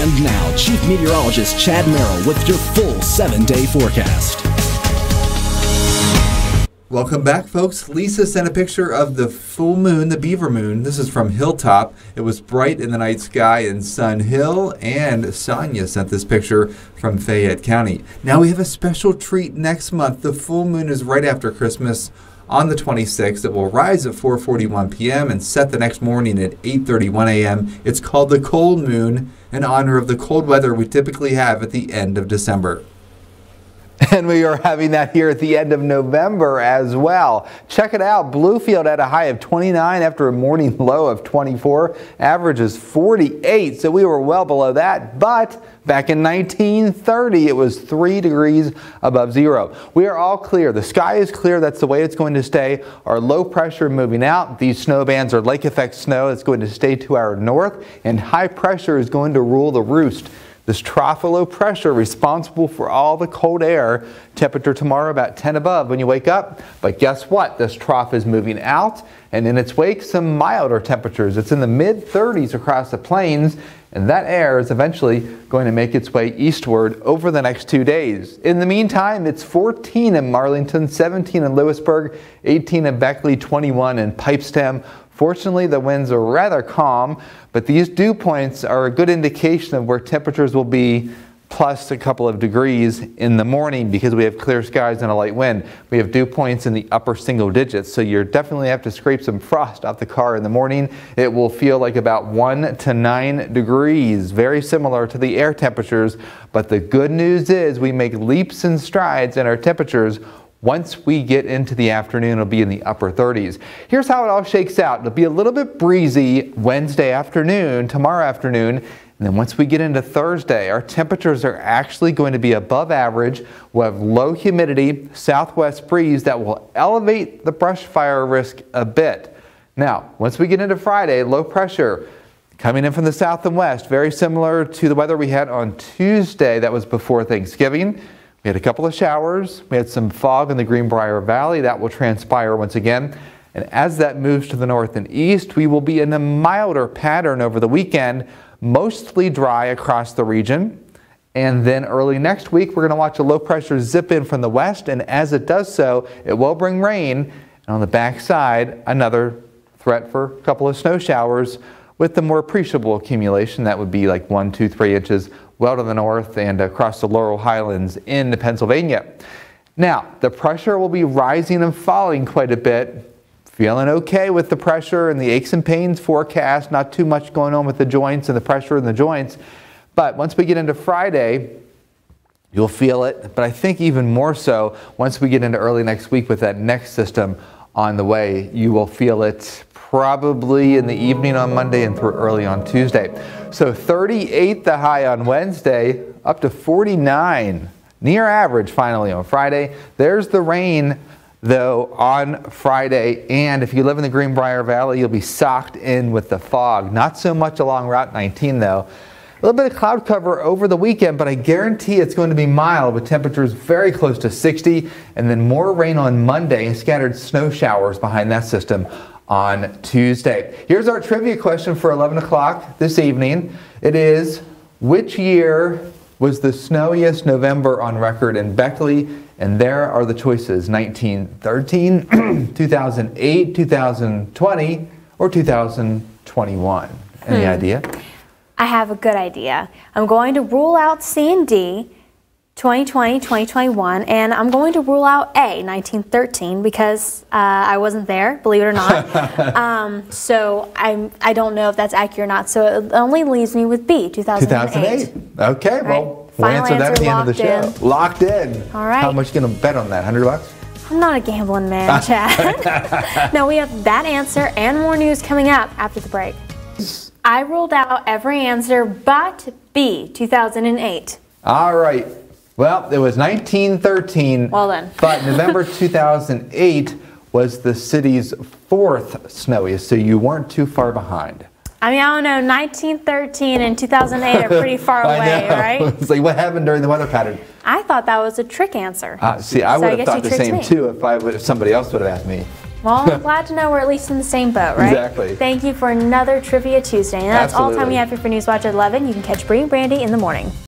And now, Chief Meteorologist Chad Merrill with your full 7-day forecast. Welcome back, folks. Lisa sent a picture of the full moon, the Beaver moon. This is from Hilltop. It was bright in the night sky in Sun Hill, and Sonia sent this picture from Fayette County. Now we have a special treat next month. The full moon is right after Christmas on the 26th. It will rise at 4:41 p.m. and set the next morning at 8:31 a.m. It's called the cold moon in honor of the cold weather we typically have at the end of December. And we are having that here at the end of November as well. Check it out. Bluefield had a high of 29 after a morning low of 24. Average is 48, so we were well below that. But back in 1930, it was 3 degrees above zero. We are all clear. The sky is clear. That's the way it's going to stay. Our low pressure moving out. These snow bands are lake effect snow. It's going to stay to our north, and high pressure is going to rule the roost. This trough of low pressure responsible for all the cold air. Temperature tomorrow about 10 above when you wake up. But guess what? This trough is moving out, and in its wake some milder temperatures. It's in the mid-30s across the plains, and that air is eventually going to make its way eastward over the next 2 days. In the meantime, it's 14 in Marlington, 17 in Lewisburg, 18 in Beckley, 21 in Pipestem. Fortunately, the winds are rather calm, but these dew points are a good indication of where temperatures will be plus a couple of degrees in the morning because we have clear skies and a light wind. We have dew points in the upper single digits, so you definitely have to scrape some frost off the car in the morning. It will feel like about 1 to 9 degrees, very similar to the air temperatures, but the good news is we make leaps and strides in our temperatures. Once we get into the afternoon, it'll be in the upper 30s. Here's how it all shakes out. It'll be a little bit breezy Wednesday afternoon, tomorrow afternoon, and then once we get into Thursday, our temperatures are actually going to be above average. We'll have low humidity, southwest breeze that will elevate the brush fire risk a bit. Now, once we get into Friday, low pressure coming in from the south and west, very similar to the weather we had on Tuesday. That was before Thanksgiving. We had a couple of showers. We had some fog in the Greenbrier Valley. That will transpire once again. And as that moves to the north and east, we will be in a milder pattern over the weekend, mostly dry across the region. And then early next week, we're going to watch a low pressure zip in from the west. And as it does so, it will bring rain. And on the backside, another threat for a couple of snow showers with the more appreciable accumulation. That would be like 1, 2, 3 inches well to the north and across the Laurel Highlands into Pennsylvania. Now, the pressure will be rising and falling quite a bit. Feeling okay with the pressure and the aches and pains forecast. Not too much going on with the joints and the pressure in the joints. But once we get into Friday, you'll feel it. But I think even more so once we get into early next week with that next system on the way, you will feel it probably in the evening on Monday and through early on Tuesday. So 38 the high on Wednesday, up to 49, near average finally on Friday. There's the rain though on Friday, and if you live in the Greenbrier Valley, you'll be socked in with the fog. Not so much along Route 19 though. A little bit of cloud cover over the weekend, but I guarantee it's going to be mild with temperatures very close to 60, and then more rain on Monday and scattered snow showers behind that system on Tuesday. Here's our trivia question for 11 o'clock this evening. It is, which year was the snowiest November on record in Beckley? And there are the choices: 1913, 2008, 2020, or 2021. Any idea? I have a good idea. I'm going to rule out C and D, 2020, 2021, and I'm going to rule out A, 1913, because I wasn't there, believe it or not. So I don't know if that's accurate or not. So it only leaves me with B, 2008. 2008. Okay, right. Well, we'll answer that at the end of the show. Locked in. All right. How much are you going to bet on that? $100? I'm not a gambling man, Chad. No, we have that answer and more news coming up after the break. I ruled out every answer but B, 2008. All right. Well, it was 1913. Well then. But November 2008 was the city's 4th snowiest, so you weren't too far behind. I mean, I don't know, 1913 and 2008 are pretty far away, right? It's like, what happened during the weather pattern? I thought that was a trick answer. See, I would have thought the same too if somebody else would have asked me. Well, I'm glad to know we're at least in the same boat, right? Exactly. Thank you for another Trivia Tuesday. And that's all the time we Absolutely. have here for Newswatch at 11. You can catch Bree and Brandy in the morning.